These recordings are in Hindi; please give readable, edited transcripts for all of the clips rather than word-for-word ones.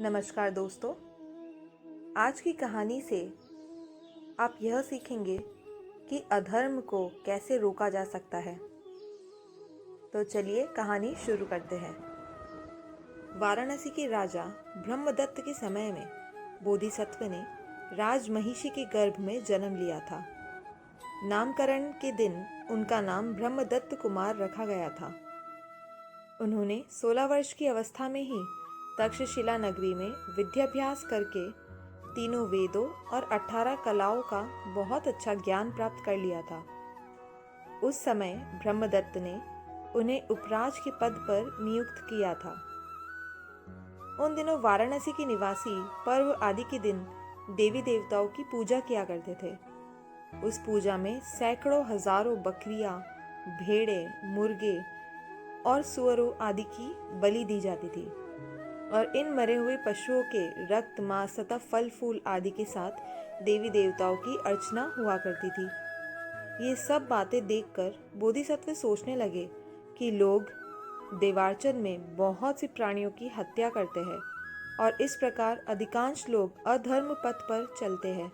नमस्कार दोस्तों। आज की कहानी से आप यह सीखेंगे कि अधर्म को कैसे रोका जा सकता है। तो चलिए कहानी शुरू करते हैं। वाराणसी के राजा ब्रह्मदत्त के समय में बोधिसत्व ने राजमहिषी के गर्भ में जन्म लिया था। नामकरण के दिन उनका नाम ब्रह्मदत्त कुमार रखा गया था। उन्होंने 16 वर्ष की अवस्था में ही तक्षशिला नगरी में विद्याभ्यास करके तीनों वेदों और 18 कलाओं का बहुत अच्छा ज्ञान प्राप्त कर लिया था। उस समय ब्रह्मदत्त ने उन्हें उपराज के पद पर नियुक्त किया था। उन दिनों वाराणसी के निवासी पर्व आदि के दिन देवी देवताओं की पूजा किया करते थे। उस पूजा में सैकड़ों हजारों बकरियां, भेड़े, मुर्गे और सुअरों आदि की बलि दी जाती थी और इन मरे हुए पशुओं के रक्त, मांस तथा फल फूल आदि के साथ देवी देवताओं की अर्चना हुआ करती थी। ये सब बातें देखकर बोधिसत्व सोचने लगे कि लोग देवार्चन में बहुत सी प्राणियों की हत्या करते हैं और इस प्रकार अधिकांश लोग अधर्म पथ पर चलते हैं।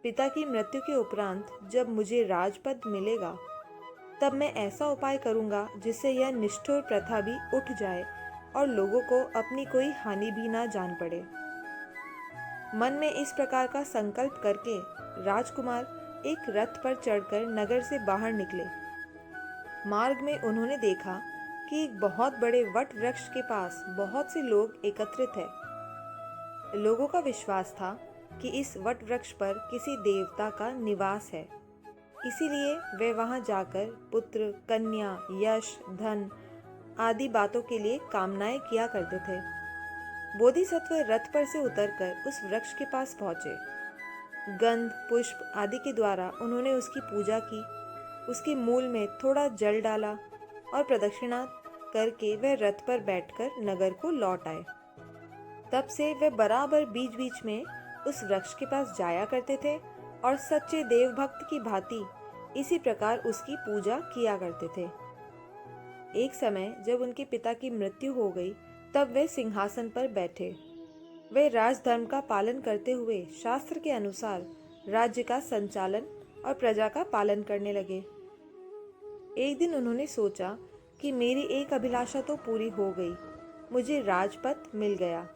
पिता की मृत्यु के उपरांत जब मुझे राजपद मिलेगा तब मैं ऐसा उपाय करूंगा जिससे यह निष्ठुर प्रथा भी उठ जाए और लोगों को अपनी कोई हानि भी ना जान पड़े। मन में इस प्रकार का संकल्प करके राजकुमार एक रथ पर चढ़कर नगर से बाहर निकले। मार्ग में उन्होंने देखा कि एक बहुत बड़े वट वृक्ष के पास बहुत से लोग एकत्रित हैं। लोगों का विश्वास था कि इस वट वृक्ष पर किसी देवता का निवास है, इसीलिए वे वहां जाकर पुत्र, कन्या, यश, धन आदि बातों के लिए कामनाएं किया करते थे। बोधिसत्व रथ पर से उतरकर उस वृक्ष के पास पहुंचे। गंध, पुष्प आदि के द्वारा उन्होंने उसकी पूजा की, उसके मूल में थोड़ा जल डाला और प्रदक्षिणा करके वह रथ पर बैठकर नगर को लौट आए। तब से वे बराबर बीच बीच में उस वृक्ष के पास जाया करते थे और सच्चे देवभक्त की भांति इसी प्रकार उसकी पूजा किया करते थे। एक समय जब उनके पिता की मृत्यु हो गई तब वे सिंहासन पर बैठे। वे राजधर्म का पालन करते हुए शास्त्र के अनुसार राज्य का संचालन और प्रजा का पालन करने लगे। एक दिन उन्होंने सोचा कि मेरी एक अभिलाषा तो पूरी हो गई, मुझे राजपद मिल गया।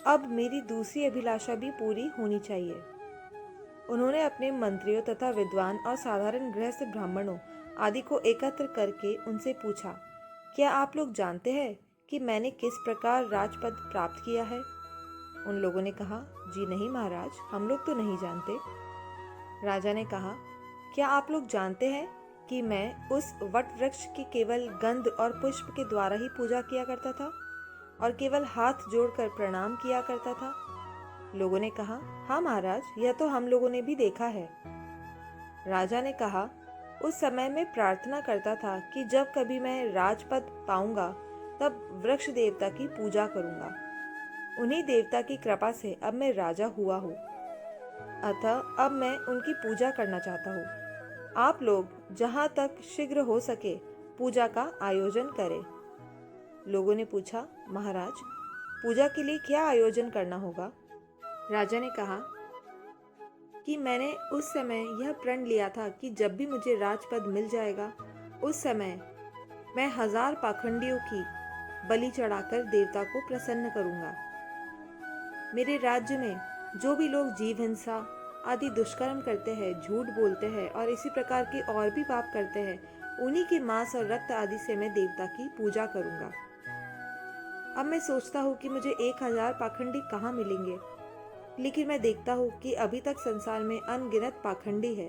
अब मेरी दूसरी अभिलाषा भी पूरी होनी चाहिए। उन्होंने अपने मंत्रियों तथा विद्वान और साधारण गृहस्थ ब्राह्मणों आदि को एकत्र करके उनसे पूछा, क्या आप लोग जानते हैं कि मैंने किस प्रकार राजपद प्राप्त किया है? उन लोगों ने कहा, जी नहीं महाराज, हम लोग तो नहीं जानते। राजा ने कहा, क्या आप लोग जानते हैं कि मैं उस वट वृक्ष की केवल गंध और पुष्प के द्वारा ही पूजा किया करता था और केवल हाथ जोड़कर प्रणाम किया करता था? लोगों ने कहा, हाँ महाराज, यह तो हम लोगों ने भी देखा है। राजा ने कहा, उस समय मैं प्रार्थना करता था कि जब कभी मैं राजपद पाऊंगा तब वृक्ष देवता की पूजा करूंगा। उन्हीं देवता की कृपा से अब मैं राजा हुआ हूँ, अतः अब मैं उनकी पूजा करना चाहता हूँ। आप लोग जहाँ तक शीघ्र हो सके पूजा का आयोजन करें। लोगों ने पूछा, महाराज, पूजा के लिए क्या आयोजन करना होगा? राजा ने कहा कि मैंने उस समय यह प्रण लिया था कि जब भी मुझे राजपद मिल जाएगा उस समय मैं 1000 पाखंडियों की बलि चढ़ाकर देवता को प्रसन्न करूंगा। मेरे राज्य में जो भी लोग जीव हिंसा आदि दुष्कर्म करते हैं, झूठ बोलते हैं और इसी प्रकार के और भी पाप करते हैं, उन्हीं के मांस और रक्त आदि से मैं देवता की पूजा करूंगा। अब मैं सोचता हूँ कि मुझे 1000 पाखंडी कहाँ मिलेंगे, लेकिन मैं देखता हूँ कि अभी तक संसार में अनगिनत पाखंडी है।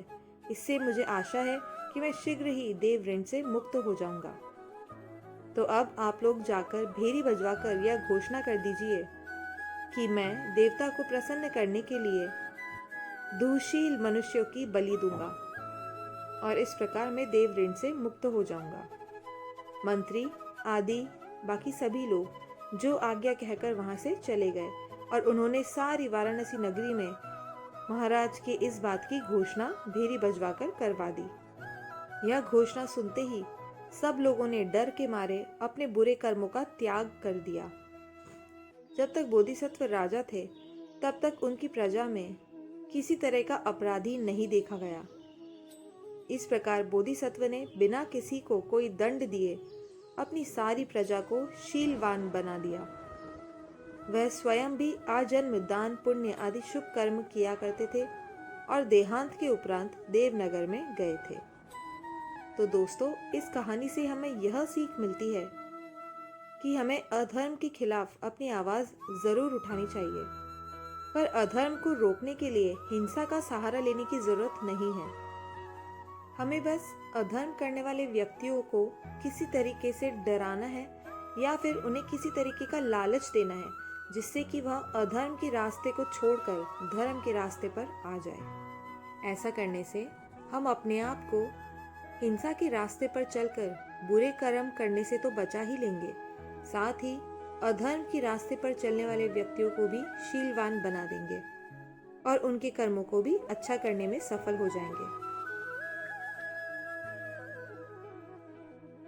इससे मुझे आशा है कि मैं शीघ्र ही देव ऋण से मुक्त हो जाऊंगा। तो अब आप लोग जाकर भेरी बजवाकर यह घोषणा कर दीजिए कि मैं देवता को प्रसन्न करने के लिए दुःशील मनुष्यों की बलि दूंगा और इस प्रकार मैं देव ऋण से मुक्त हो जाऊंगा। मंत्री आदि बाकी सभी लोग जो आज्ञा कहकर वहां से चले गए और उन्होंने सारी वाराणसी नगरी में महाराज की इस बात की घोषणा भेरी बजवाकर करवा दी। यह घोषणा सुनते ही सब लोगों ने डर के मारे अपने बुरे कर्मों का त्याग कर दिया। जब तक बोधिसत्व राजा थे तब तक उनकी प्रजा में किसी तरह का अपराधी नहीं देखा गया। इस प्रकार बोधिसत्व ने बिना किसी को कोई दंड दिए अपनी सारी प्रजा को शीलवान बना दिया। वह स्वयं भी आजन्म दान पुण्य आदि शुभ कर्म किया करते थे और देहांत के उपरांत देवनगर में गए थे। तो दोस्तों, इस कहानी से हमें यह सीख मिलती है कि हमें अधर्म के खिलाफ अपनी आवाज़ ज़रूर उठानी चाहिए, पर अधर्म को रोकने के लिए हिंसा का सहारा लेने की ज़रूरत नहीं है। हमें बस अधर्म करने वाले व्यक्तियों को किसी तरीके से डराना है या फिर उन्हें किसी तरीके का लालच देना है जिससे कि वह अधर्म के रास्ते को छोड़कर धर्म के रास्ते पर आ जाए। ऐसा करने से हम अपने आप को हिंसा के रास्ते पर चलकर बुरे कर्म करने से तो बचा ही लेंगे, साथ ही अधर्म के रास्ते पर चलने वाले व्यक्तियों को भी शीलवान बना देंगे और उनके कर्मों को भी अच्छा करने में सफल हो जाएंगे।